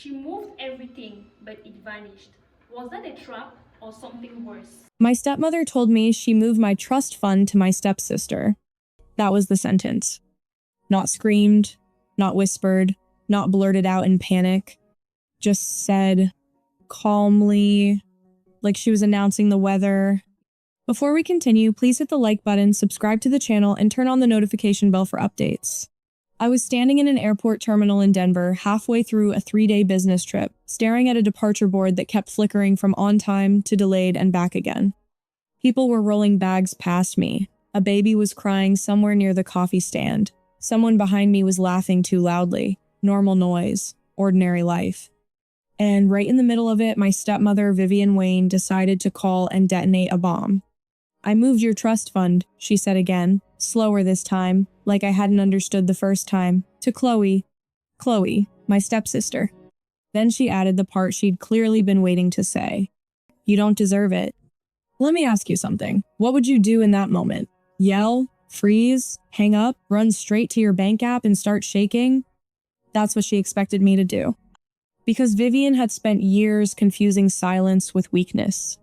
She moved everything, but it vanished. Was that a trap or something worse? My stepmother told me she moved my trust fund to my stepsister. That was the sentence. Not screamed, not whispered, not blurted out in panic. Just said calmly, like she was announcing the weather. Before we continue, please hit the like button, subscribe to the channel, and turn on the notification bell for updates. I was standing in an airport terminal in Denver, halfway through a 3-day business trip, staring at a departure board that kept flickering from on time to delayed and back again. People were rolling bags past me. A baby was crying somewhere near the coffee stand. Someone behind me was laughing too loudly. Normal noise. Ordinary life. And right in the middle of it, my stepmother, Vivian Wayne, decided to call and detonate a bomb. "I moved your trust fund," she said again, slower this time, like I hadn't understood the first time, to Chloe, my stepsister. Then she added the part she'd clearly been waiting to say. "You don't deserve it." Let me ask you something. What would you do in that moment? Yell? Freeze? Hang up? Run straight to your bank app and start shaking? That's what she expected me to do. Because Vivian had spent years confusing silence with weakness.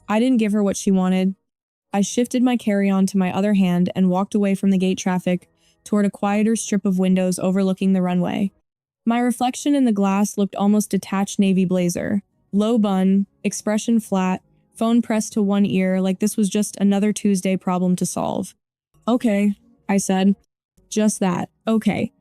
I didn't give her what she wanted. I shifted my carry-on to my other hand and walked away from the gate traffic toward a quieter strip of windows overlooking the runway. My reflection in the glass looked almost detached navy blazer. Low bun, expression flat, phone pressed to one ear like this was just another Tuesday problem to solve. "Okay," I said. Just that, okay.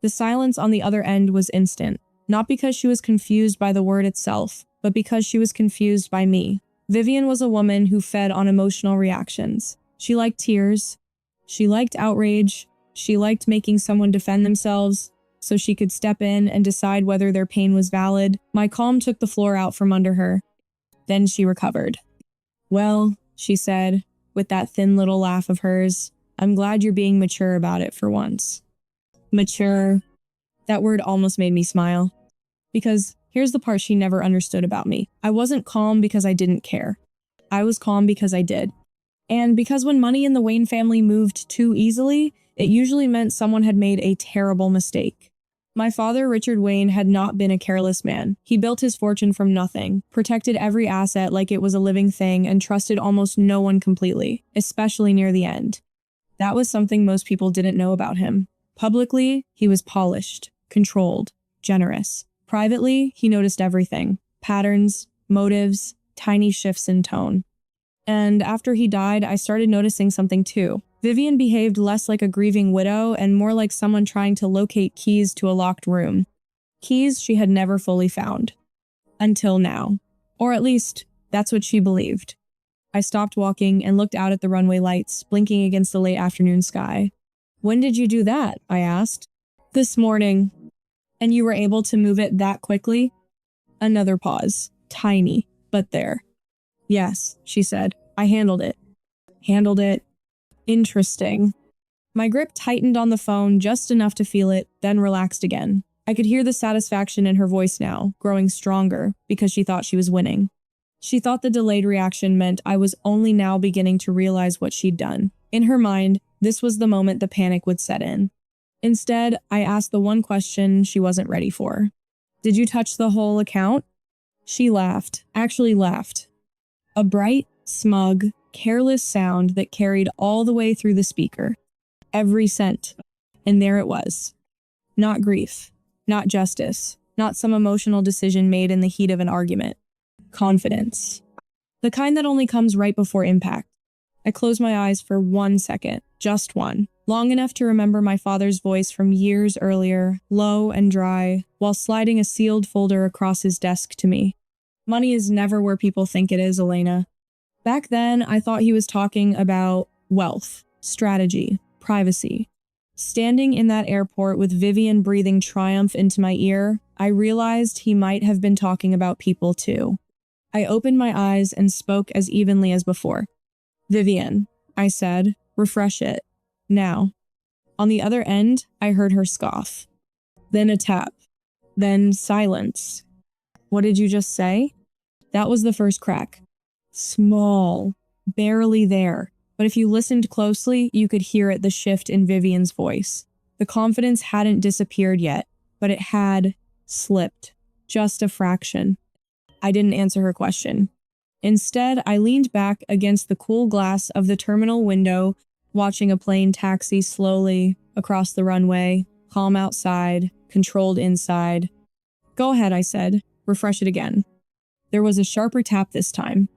The silence on the other end was instant. Not because she was confused by the word itself, but because she was confused by me. Vivian was a woman who fed on emotional reactions. She liked tears. She liked outrage. She liked making someone defend themselves so she could step in and decide whether their pain was valid. My calm took the floor out from under her. Then she recovered. "Well," she said, with that thin little laugh of hers, "I'm glad you're being mature about it for once." Mature. That word almost made me smile. Because here's the part she never understood about me. I wasn't calm because I didn't care. I was calm because I did. And because when money in the Wayne family moved too easily, it usually meant someone had made a terrible mistake. My father, Richard Wayne, had not been a careless man. He built his fortune from nothing, protected every asset like it was a living thing, and trusted almost no one completely, especially near the end. That was something most people didn't know about him. Publicly, he was polished, controlled, generous. Privately, he noticed everything. Patterns, motives, tiny shifts in tone. And after he died, I started noticing something too. Vivian behaved less like a grieving widow and more like someone trying to locate keys to a locked room. Keys she had never fully found. Until now. Or at least, that's what she believed. I stopped walking and looked out at the runway lights, blinking against the late afternoon sky. "When did you do that?" I asked. "This morning." "And you were able to move it that quickly?" Another pause. Tiny, but there. "Yes," she said. "I handled it." Handled it. Interesting. My grip tightened on the phone just enough to feel it, then relaxed again. I could hear the satisfaction in her voice now, growing stronger, because she thought she was winning. She thought the delayed reaction meant I was only now beginning to realize what she'd done. In her mind, this was the moment the panic would set in. Instead, I asked the one question she wasn't ready for. "Did you touch the whole account?" She laughed, actually laughed. A bright, smug, careless sound that carried all the way through the speaker. Every cent. And there it was. Not grief, not justice, not some emotional decision made in the heat of an argument. Confidence. The kind that only comes right before impact. I closed my eyes for 1 second, just one, long enough to remember my father's voice from years earlier, low and dry, while sliding a sealed folder across his desk to me. "Money is never where people think it is, Elena." Back then, I thought he was talking about wealth, strategy, privacy. Standing in that airport with Vivian breathing triumph into my ear, I realized he might have been talking about people too. I opened my eyes and spoke as evenly as before. "Vivian," I said, "refresh it. Now." On the other end, I heard her scoff. Then a tap. Then silence. "What did you just say?" That was the first crack. Small. Barely there. But if you listened closely, you could hear it, the shift in Vivian's voice. The confidence hadn't disappeared yet, but it had slipped. Just a fraction. I didn't answer her question. Instead, I leaned back against the cool glass of the terminal window, watching a plane taxi slowly across the runway, calm outside, controlled inside. Go ahead, I said. Refresh it again. There was a sharper tap this time.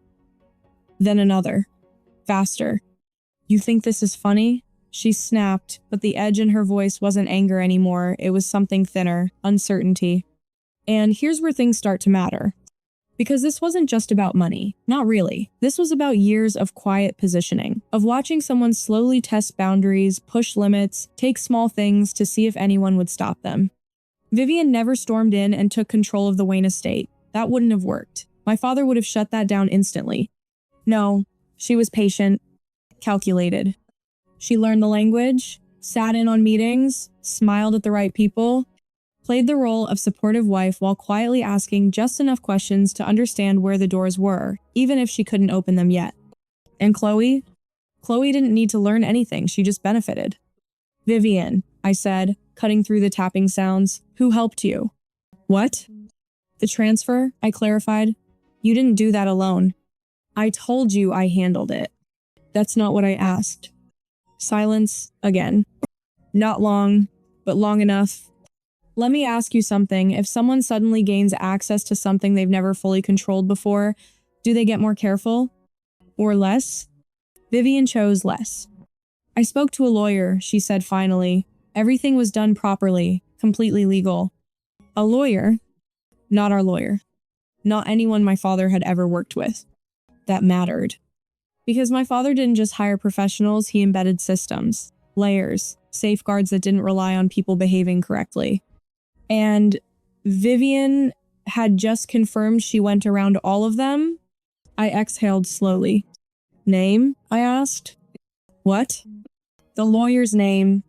Then another. Faster. You think this is funny? She snapped, but the edge in her voice wasn't anger anymore. It was something thinner, uncertainty. And here's where things start to matter. Because this wasn't just about money. Not really. This was about years of quiet positioning, of watching someone slowly test boundaries, push limits, take small things to see if anyone would stop them. Vivian never stormed in and took control of the Wayne estate. That wouldn't have worked. My father would have shut that down instantly. No, she was patient, calculated. She learned the language, sat in on meetings, smiled at the right people, played the role of supportive wife while quietly asking just enough questions to understand where the doors were, even if she couldn't open them yet. And Chloe? Chloe didn't need to learn anything, she just benefited. Vivian, I said, cutting through the tapping sounds. Who helped you? What? The transfer, I clarified. You didn't do that alone. I told you I handled it. That's not what I asked. Silence, again. Not long, but long enough. Let me ask you something. If someone suddenly gains access to something they've never fully controlled before, do they get more careful? Or less? Vivian chose less. I spoke to a lawyer, she said finally. Everything was done properly, completely legal. A lawyer? Not our lawyer. Not anyone my father had ever worked with. That mattered. Because my father didn't just hire professionals, he embedded systems, layers, safeguards that didn't rely on people behaving correctly. And Vivian had just confirmed she went around all of them. I exhaled slowly. Name? I asked. What? The lawyer's name.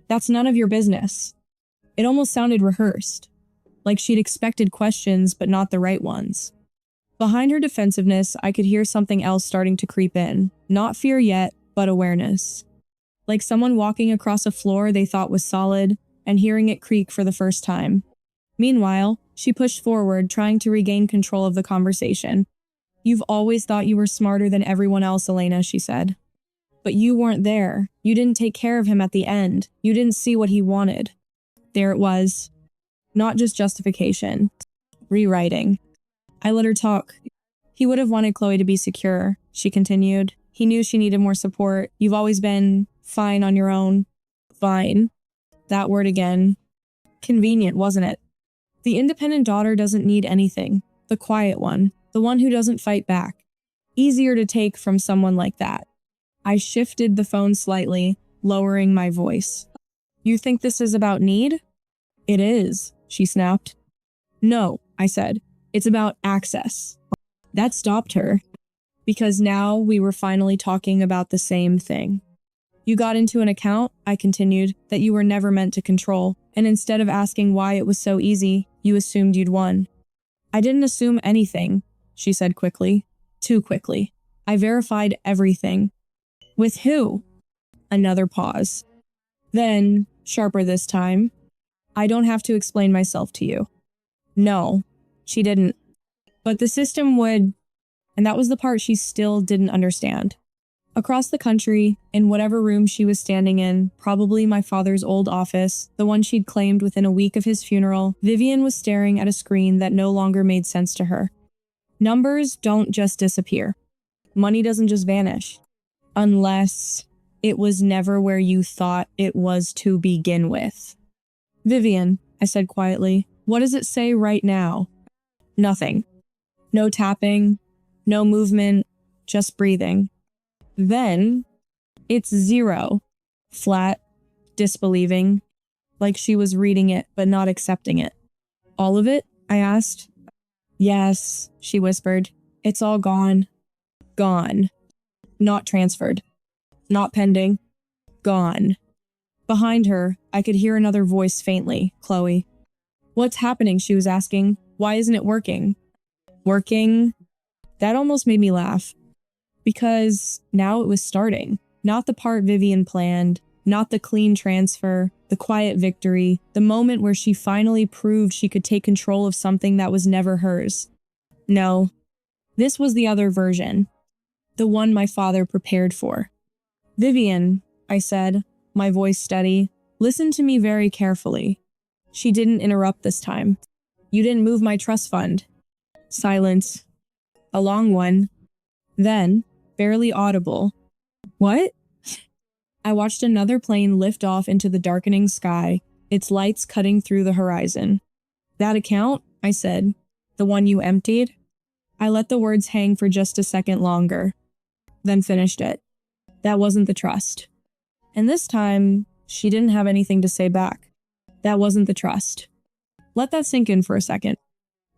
That's none of your business. It almost sounded rehearsed, like she'd expected questions but not the right ones. Behind her defensiveness, I could hear something else starting to creep in. Not fear yet, but awareness. Like someone walking across a floor they thought was solid and hearing it creak for the first time. Meanwhile, she pushed forward, trying to regain control of the conversation. You've always thought you were smarter than everyone else, Elena, she said. But you weren't there. You didn't take care of him at the end. You didn't see what he wanted. There it was. Not just justification. Rewriting. I let her talk. He would have wanted Chloe to be secure, she continued. He knew she needed more support. You've always been fine on your own. Fine. That word again. Convenient, wasn't it? The independent daughter doesn't need anything. The quiet one. The one who doesn't fight back. Easier to take from someone like that. I shifted the phone slightly, lowering my voice. You think this is about need? It is, she snapped. No, I said. It's about access. That stopped her. Because now we were finally talking about the same thing. You got into an account, I continued, that you were never meant to control, and instead of asking why it was so easy, you assumed you'd won. I didn't assume anything, she said quickly. Too quickly. I verified everything. With who? Another pause. Then, sharper this time, I don't have to explain myself to you. No, she didn't. But the system would, and that was the part she still didn't understand. Across the country, in whatever room she was standing in, probably my father's old office, the one she'd claimed within a week of his funeral, Vivian was staring at a screen that no longer made sense to her. Numbers don't just disappear. Money doesn't just vanish. Unless it was never where you thought it was to begin with. Vivian, I said quietly, what does it say right now? Nothing. No tapping, no movement, just breathing. Then, it's 0. Flat, disbelieving, like she was reading it but not accepting it. All of it? I asked. Yes, she whispered. It's all gone. Gone. Not transferred. Not pending. Gone. Behind her, I could hear another voice faintly, Chloe. What's happening? She was asking. Why isn't it working? Working? That almost made me laugh. Because now it was starting. Not the part Vivian planned, not the clean transfer, the quiet victory, the moment where she finally proved she could take control of something that was never hers. No, this was the other version, the one my father prepared for. Vivian, I said, my voice steady, listen to me very carefully. She didn't interrupt this time. You didn't move my trust fund. Silence. A long one. Then, barely audible. What? I watched another plane lift off into the darkening sky, its lights cutting through the horizon. That account? I said. The one you emptied? I let the words hang for just a second longer, then finished it. That wasn't the trust. And this time, she didn't have anything to say back. That wasn't the trust. Let that sink in for a second,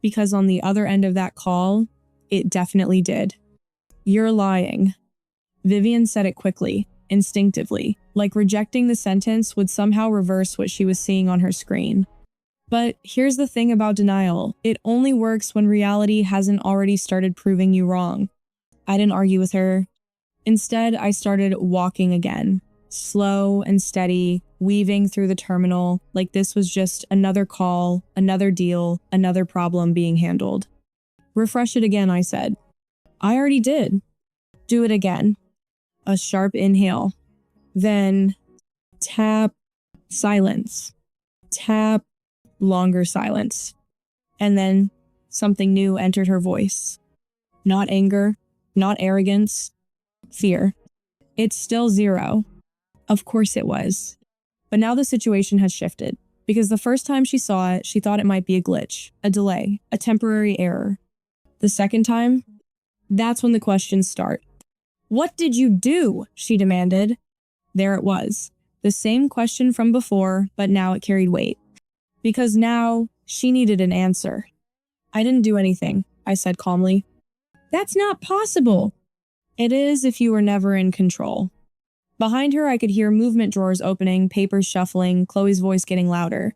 because on the other end of that call, it definitely did. You're lying. Vivian said it quickly, instinctively, like rejecting the sentence would somehow reverse what she was seeing on her screen. But here's the thing about denial. It only works when reality hasn't already started proving you wrong. I didn't argue with her. Instead, I started walking again, slow and steady, weaving through the terminal like this was just another call, another deal, another problem being handled. Refresh it again, I said. I already did. Do it again. A sharp inhale. Then tap, silence. Tap, longer silence. And then something new entered her voice. Not anger, not arrogance, fear. It's still 0. Of course it was. But now the situation has shifted, because the first time she saw it, she thought it might be a glitch, a delay, a temporary error. The second time, that's when the questions start. What did you do? She demanded. There it was. The same question from before, but now it carried weight. Because now, she needed an answer. I didn't do anything, I said calmly. That's not possible. It is if you were never in control. Behind her, I could hear movement drawers opening, papers shuffling, Chloe's voice getting louder.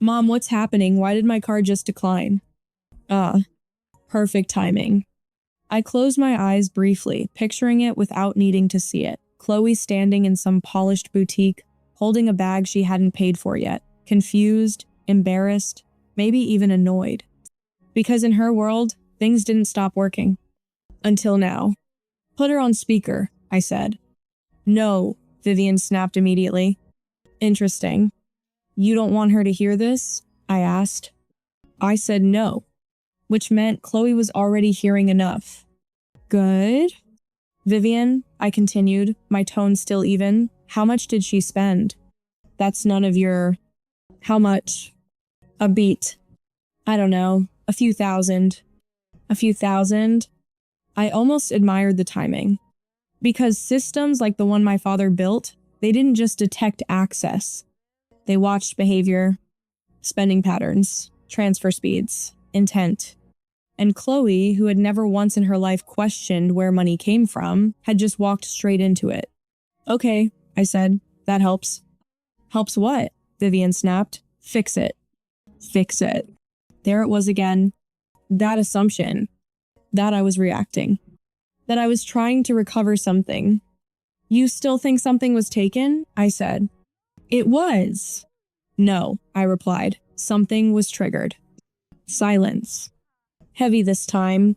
Mom, what's happening? Why did my card just decline? Perfect timing. I closed my eyes briefly, picturing it without needing to see it. Chloe standing in some polished boutique, holding a bag she hadn't paid for yet, confused, embarrassed, maybe even annoyed. Because in her world, things didn't stop working. Until now. Put her on speaker, I said. No, Vivian snapped immediately. Interesting. You don't want her to hear this? I asked. I said no, which meant Chloe was already hearing enough. Good. Vivian, I continued, my tone still even. How much did she spend? That's none of your... How much? A beat. I don't know, a few thousand. A few thousand? I almost admired the timing. Because systems like the one my father built, they didn't just detect access. They watched behavior, spending patterns, transfer speeds, intent. And Chloe, who had never once in her life questioned where money came from, had just walked straight into it. Okay, I said, that helps. Helps what? Vivian snapped. Fix it. Fix it. There it was again. That assumption. That I was reacting. That I was trying to recover something. You still think something was taken? I said. It was. No, I replied. Something was triggered. Silence. Heavy this time.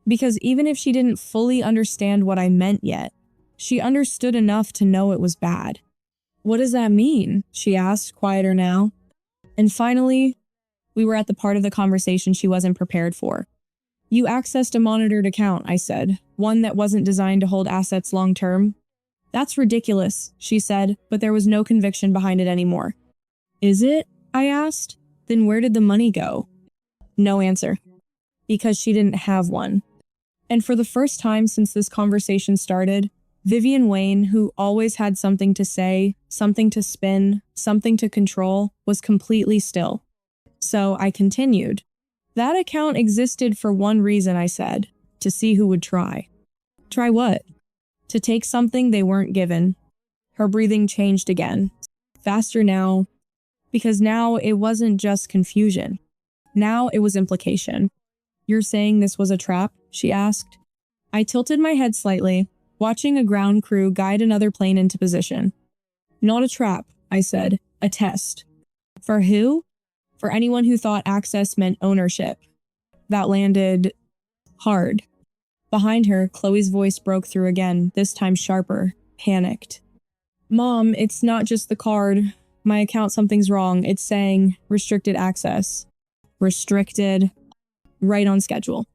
Because even if she didn't fully understand what I meant yet, she understood enough to know it was bad. What does that mean? She asked, quieter now. And finally, we were at the part of the conversation she wasn't prepared for. You accessed a monitored account, I said, one that wasn't designed to hold assets long term. That's ridiculous, she said, but there was no conviction behind it anymore. Is it? I asked. Then where did the money go? No answer. Because she didn't have one. And for the first time since this conversation started, Vivian Wayne, who always had something to say, something to spin, something to control, was completely still. So I continued. That account existed for one reason, I said, to see who would try. Try what? To take something they weren't given. Her breathing changed again. Faster now. Because now it wasn't just confusion. Now it was implication. You're saying this was a trap? She asked. I tilted my head slightly, watching a ground crew guide another plane into position. Not a trap, I said. A test. For who? For anyone who thought access meant ownership. That landed hard. Behind her, Chloe's voice broke through again, this time sharper, panicked. Mom, it's not just the card. My account, something's wrong. It's saying restricted access. Restricted. Right on schedule.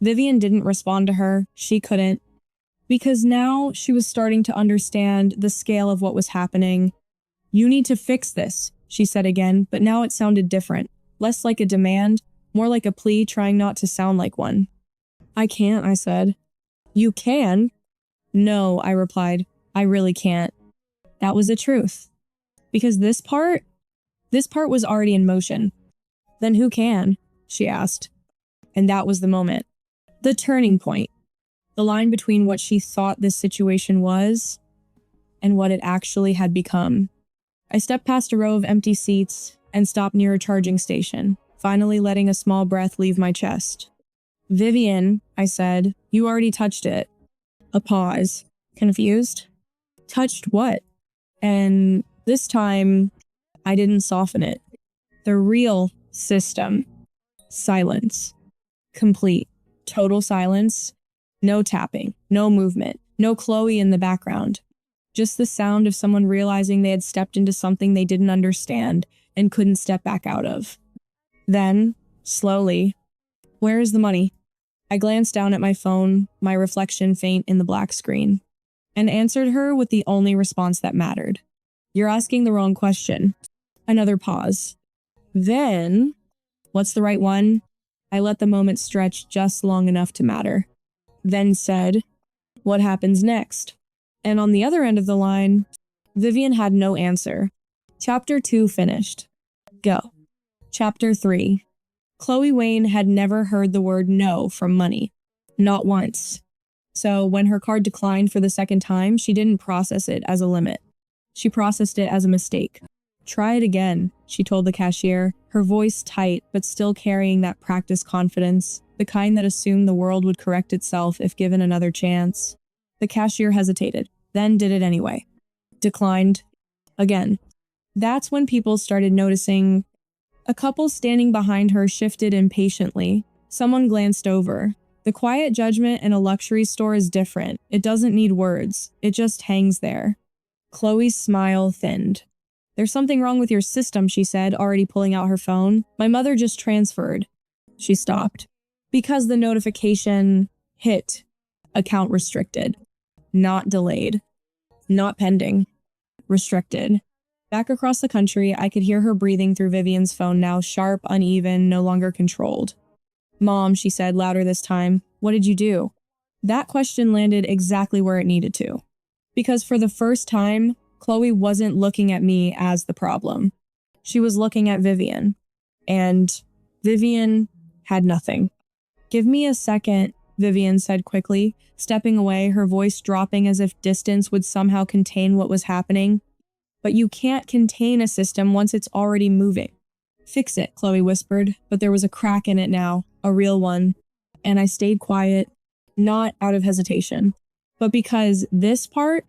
Vivian didn't respond to her. She couldn't. Because now she was starting to understand the scale of what was happening. You need to fix this, she said again, but now it sounded different. Less like a demand, more like a plea, trying not to sound like one. I can't, I said. You can? No, I replied. I really can't. That was the truth. Because this part was already in motion. Then who can? She asked. And that was the moment. The turning point. The line between what she thought this situation was and what it actually had become. I stepped past a row of empty seats and stopped near a charging station, finally letting a small breath leave my chest. Vivian, I said, you already touched it. A pause. Confused? Touched what? And this time, I didn't soften it. The real system. Silence. Complete. Total silence. No tapping. No movement. No Chloe in the background. Just the sound of someone realizing they had stepped into something they didn't understand and couldn't step back out of. Then, slowly, where is the money? I glanced down at my phone, my reflection faint in the black screen, and answered her with the only response that mattered. You're asking the wrong question. Another pause. Then, what's the right one? I let the moment stretch just long enough to matter. Then said, what happens next? And on the other end of the line, Vivian had no answer. Chapter 2 finished. Go. Chapter 3. Chloe Wayne had never heard the word no from money. Not once. So when her card declined for the second time, she didn't process it as a limit. She processed it as a mistake. Try it again, she told the cashier, her voice tight but still carrying that practiced confidence, the kind that assumed the world would correct itself if given another chance. The cashier hesitated, then did it anyway. Declined. Again. That's when people started noticing. A couple standing behind her shifted impatiently. Someone glanced over. The quiet judgment in a luxury store is different. It doesn't need words. It just hangs there. Chloe's smile thinned. There's something wrong with your system, she said, already pulling out her phone. My mother just transferred. She stopped. Because the notification hit. Account restricted. Not delayed. Not pending. Restricted. Back across the country, I could hear her breathing through Vivian's phone now, sharp, uneven, no longer controlled. Mom, she said, louder this time, what did you do? That question landed exactly where it needed to. Because for the first time, Chloe wasn't looking at me as the problem. She was looking at Vivian. And Vivian had nothing. Give me a second, Vivian said quickly, stepping away, her voice dropping as if distance would somehow contain what was happening. But you can't contain a system once it's already moving. Fix it, Chloe whispered, but there was a crack in it now, a real one. And I stayed quiet, not out of hesitation, but because this part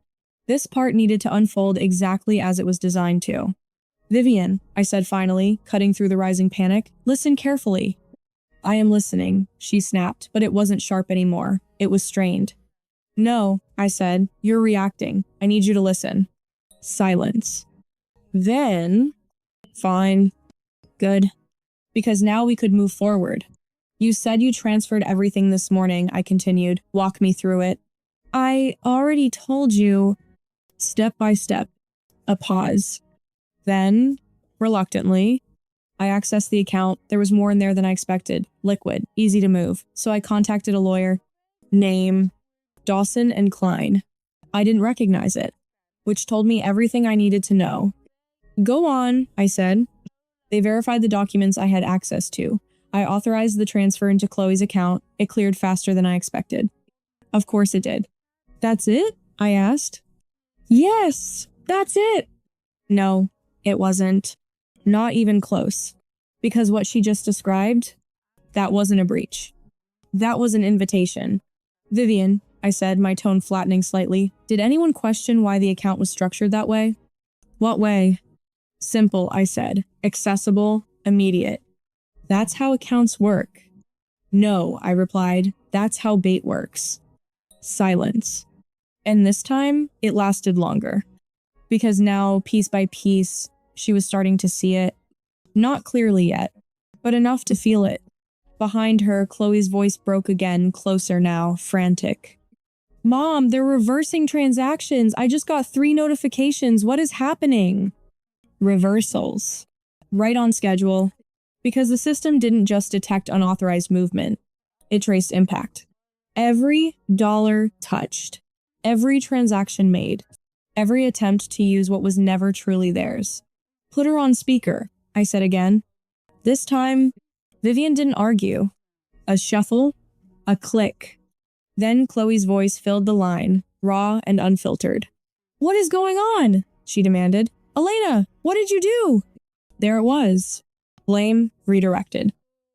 needed to unfold exactly as it was designed to. Vivian, I said finally, cutting through the rising panic, listen carefully. I am listening, she snapped, but it wasn't sharp anymore. It was strained. No, I said, you're reacting. I need you to listen. Silence. Then, fine. Good. Because now we could move forward. You said you transferred everything this morning, I continued. Walk me through it. I already told you. Step by step. A pause. Then, reluctantly, I accessed the account. There was more in there than I expected. Liquid. Easy to move. So I contacted a lawyer. Name. Dawson and Klein. I didn't recognize it, which told me everything I needed to know. Go on, I said. They verified the documents I had access to. I authorized the transfer into Chloe's account. It cleared faster than I expected. Of course it did. That's it? I asked. Yes, that's it. No, it wasn't. Not even close. Because what she just described, that wasn't a breach. That was an invitation. Vivian, I said, my tone flattening slightly, did anyone question why the account was structured that way? What way? Simple, I said. Accessible, immediate. That's how accounts work. No, I replied. That's how bait works. Silence. And this time, it lasted longer. Because now, piece by piece, she was starting to see it. Not clearly yet, but enough to feel it. Behind her, Chloe's voice broke again, closer now, frantic. Mom, they're reversing transactions. I just got 3 notifications. What is happening? Reversals. Right on schedule. Because the system didn't just detect unauthorized movement. It traced impact. Every dollar touched. Every transaction made. Every attempt to use what was never truly theirs. Put her on speaker, I said again. This time, Vivian didn't argue. A shuffle, a click. Then Chloe's voice filled the line, raw and unfiltered. What is going on? She demanded. Elena, what did you do? There it was. Blame redirected.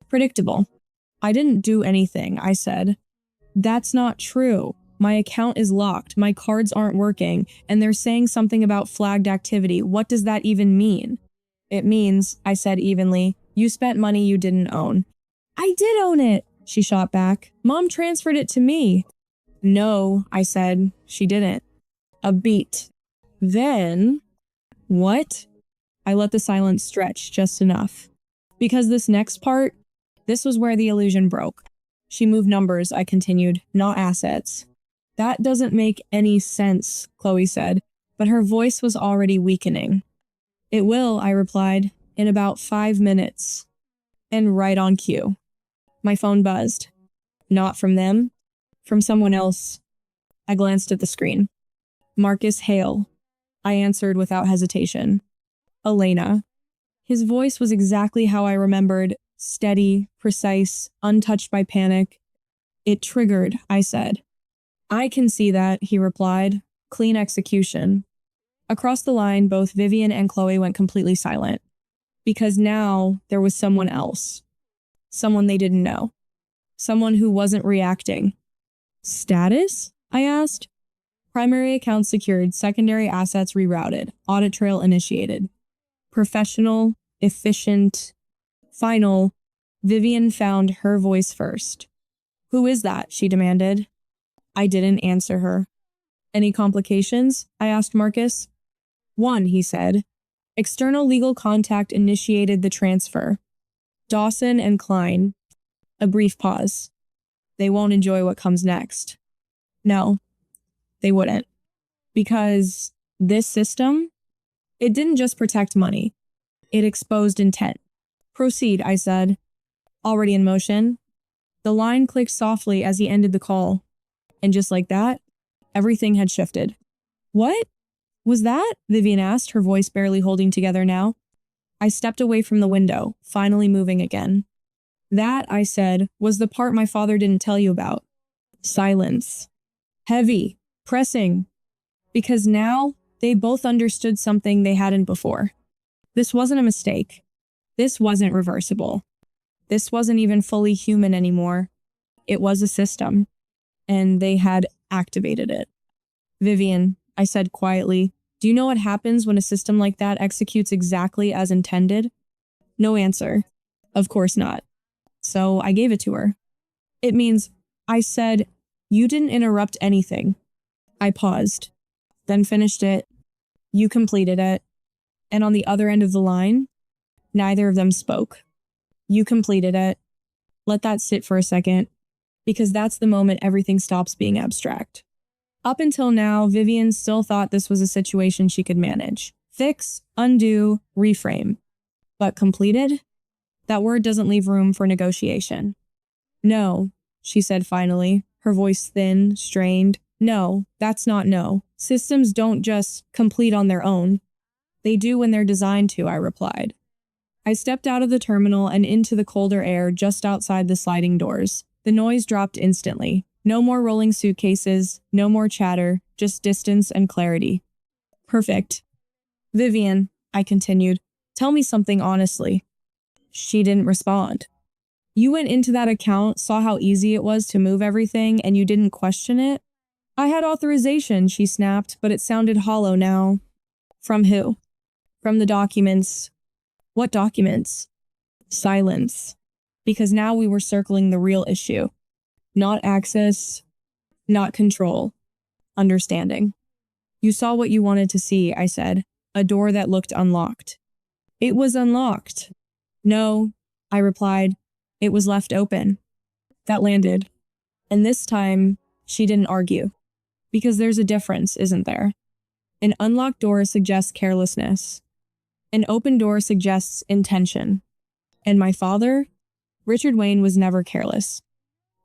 Predictable. I didn't do anything, I said. That's not true. My account is locked, my cards aren't working, and they're saying something about flagged activity. What does that even mean? It means, I said evenly, you spent money you didn't own. I did own it, she shot back. Mom transferred it to me. No, I said, she didn't. A beat. Then, what? I let the silence stretch just enough. Because this next part, this was where the illusion broke. She moved numbers, I continued, not assets. That doesn't make any sense, Chloe said, but her voice was already weakening. It will, I replied, in about 5 minutes. And right on cue. My phone buzzed. Not from them, from someone else. I glanced at the screen. Marcus Hale. I answered without hesitation. Elena. His voice was exactly how I remembered, steady, precise, untouched by panic. It triggered, I said. I can see that, he replied. Clean execution. Across the line, both Vivian and Chloe went completely silent. Because now there was someone else. Someone they didn't know. Someone who wasn't reacting. Status? I asked. Primary account secured, secondary assets rerouted, audit trail initiated. Professional, efficient, final. Vivian found her voice first. Who is that? She demanded. I didn't answer her. Any complications? I asked Marcus. One, he said. External legal contact initiated the transfer. Dawson and Klein. A brief pause. They won't enjoy what comes next. No, they wouldn't. Because this system, it didn't just protect money. It exposed intent. Proceed, I said. Already in motion. The line clicked softly as he ended the call. And just like that, everything had shifted. What was that? Vivian asked, her voice barely holding together now. I stepped away from the window, finally moving again. That, I said, was the part my father didn't tell you about. Silence. Heavy. Pressing. Because now, they both understood something they hadn't before. This wasn't a mistake. This wasn't reversible. This wasn't even fully human anymore. It was a system. And they had activated it. Vivian, I said quietly, do you know what happens when a system like that executes exactly as intended? No answer. Of course not. So I gave it to her. It means, I said, you didn't interrupt anything. I paused, then finished it. You completed it. And on the other end of the line, neither of them spoke. You completed it. Let that sit for a second. Because that's the moment everything stops being abstract. Up until now, Vivian still thought this was a situation she could manage. Fix, undo, reframe. But completed? That word doesn't leave room for negotiation. No, she said finally, her voice thin, strained. No, that's not no. Systems don't just complete on their own. They do when they're designed to, I replied. I stepped out of the terminal and into the colder air just outside the sliding doors. The noise dropped instantly. No more rolling suitcases, no more chatter, just distance and clarity. Perfect. Vivian, I continued, tell me something honestly. She didn't respond. You went into that account, saw how easy it was to move everything, and you didn't question it? I had authorization, she snapped, but it sounded hollow now. From who? From the documents. What documents? Silence. Because now we were circling the real issue. Not access, not control. Understanding. You saw what you wanted to see, I said. A door that looked unlocked. It was unlocked. No, I replied. It was left open. That landed. And this time, she didn't argue. Because there's a difference, isn't there? An unlocked door suggests carelessness. An open door suggests intention. And my father? Richard Wayne was never careless.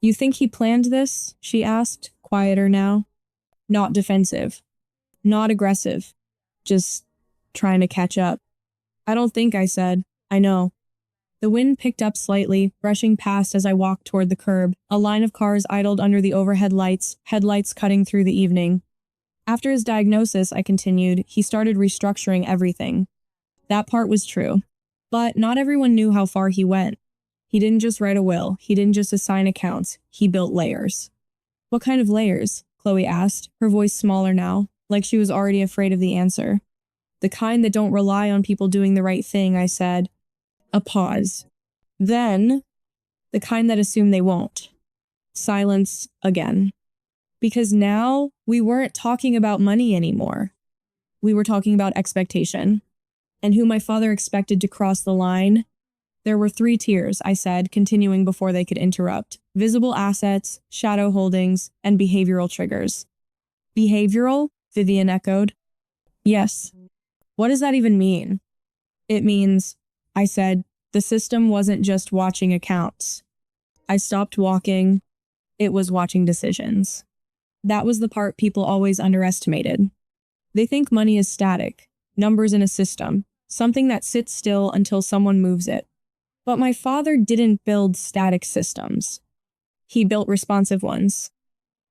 You think he planned this? She asked, quieter now. Not defensive. Not aggressive. Just trying to catch up. I don't think, I said. I know. The wind picked up slightly, brushing past as I walked toward the curb. A line of cars idled under the overhead lights, headlights cutting through the evening. After his diagnosis, I continued, he started restructuring everything. That part was true. But not everyone knew how far he went. He didn't just write a will. He didn't just assign accounts. He built layers. What kind of layers? Chloe asked, her voice smaller now, like she was already afraid of the answer. The kind that don't rely on people doing the right thing, I said. A pause. Then, the kind that assume they won't. Silence again. Because now, we weren't talking about money anymore. We were talking about expectation. And who my father expected to cross the line. There were 3 tiers, I said, continuing before they could interrupt. Visible assets, shadow holdings, and behavioral triggers. Behavioral? Vivian echoed. Yes. What does that even mean? It means, I said, the system wasn't just watching accounts. I stopped walking. It was watching decisions. That was the part people always underestimated. They think money is static, numbers in a system, something that sits still until someone moves it. But my father didn't build static systems. He built responsive ones.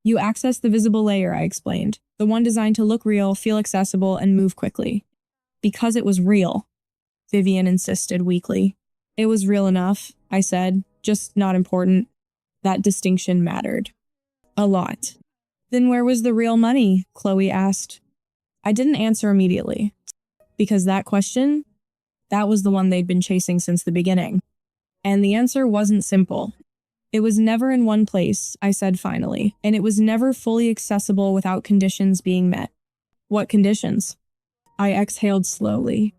You access the visible layer, I explained, the one designed to look real, feel accessible, and move quickly. Because it was real, Vivian insisted weakly. It was real enough, I said, just not important. That distinction mattered. A lot. Then where was the real money? Chloe asked. I didn't answer immediately. Because that question, that was the one they'd been chasing since the beginning. And the answer wasn't simple. It was never in one place, I said finally, and it was never fully accessible without conditions being met. What conditions? I exhaled slowly.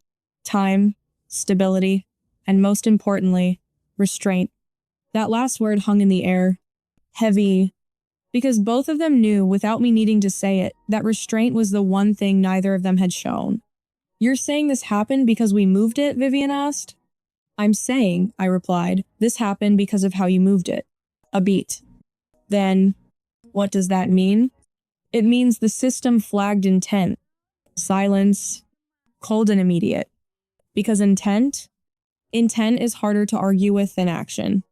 Time, stability, and most importantly, restraint. That last word hung in the air. Heavy. Because both of them knew, without me needing to say it, that restraint was the one thing neither of them had shown. You're saying this happened because we moved it? Vivian asked. I'm saying, I replied, this happened because of how you moved it. A beat. Then, what does that mean? It means the system flagged intent. Silence. Cold and immediate. Because intent is harder to argue with than action.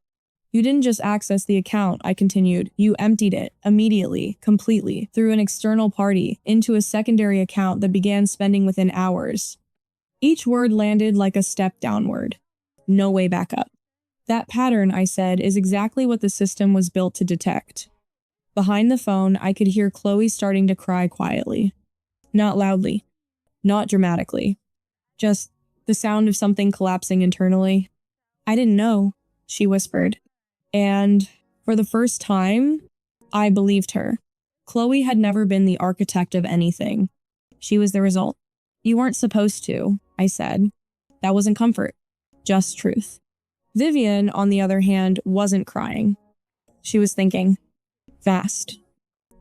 You didn't just access the account, I continued. You emptied it, immediately, completely, through an external party, into a secondary account that began spending within hours. Each word landed like a step downward. No way back up. That pattern, I said, is exactly what the system was built to detect. Behind the phone, I could hear Chloe starting to cry quietly. Not loudly. Not dramatically. Just the sound of something collapsing internally. I didn't know, she whispered. And for the first time, I believed her. Chloe had never been the architect of anything. She was the result. You weren't supposed to, I said. That wasn't comfort, just truth. Vivian, on the other hand, wasn't crying. She was thinking. Fast.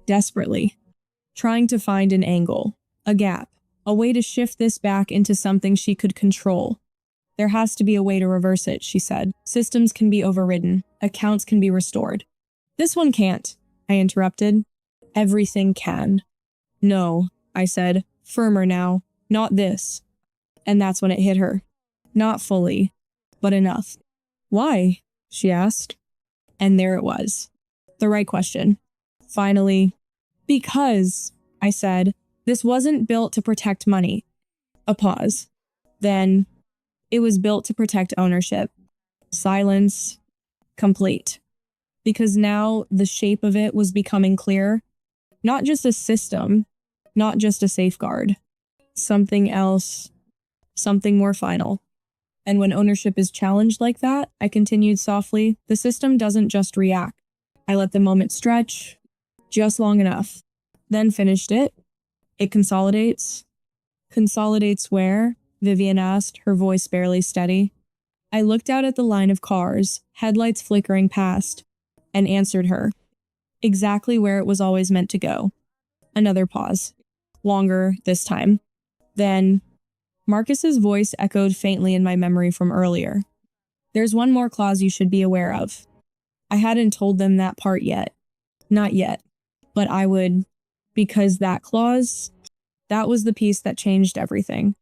Desperately. Trying to find an angle, a gap, a way to shift this back into something she could control. There has to be a way to reverse it, she said. Systems can be overridden. Accounts can be restored. This one can't, I interrupted. Everything can. No, I said, firmer now. Not this. And that's when it hit her. Not fully, but enough. Why? She asked. And there it was. The right question. Finally, because, I said, this wasn't built to protect money. A pause. Then, it was built to protect ownership. Silence. Complete. Because now the shape of it was becoming clear. Not just a system, not just a safeguard. Something else something more final. And when ownership is challenged like that, I continued softly, the system doesn't just react. I let the moment stretch just long enough, then finished it. It consolidates. Consolidates where? Vivian asked, her voice barely steady. I looked out at the line of cars, headlights flickering past, and answered her. Exactly where it was always meant to go. Another pause. Longer this time. Then, Marcus's voice echoed faintly in my memory from earlier. There's one more clause you should be aware of. I hadn't told them that part yet. Not yet. But I would, because that clause, that was the piece that changed everything.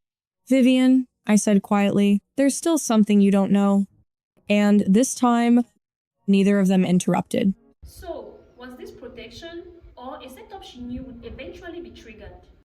Vivian, I said quietly, there's still something you don't know. And this time, neither of them interrupted. So, was this protection or a setup she knew would eventually be triggered?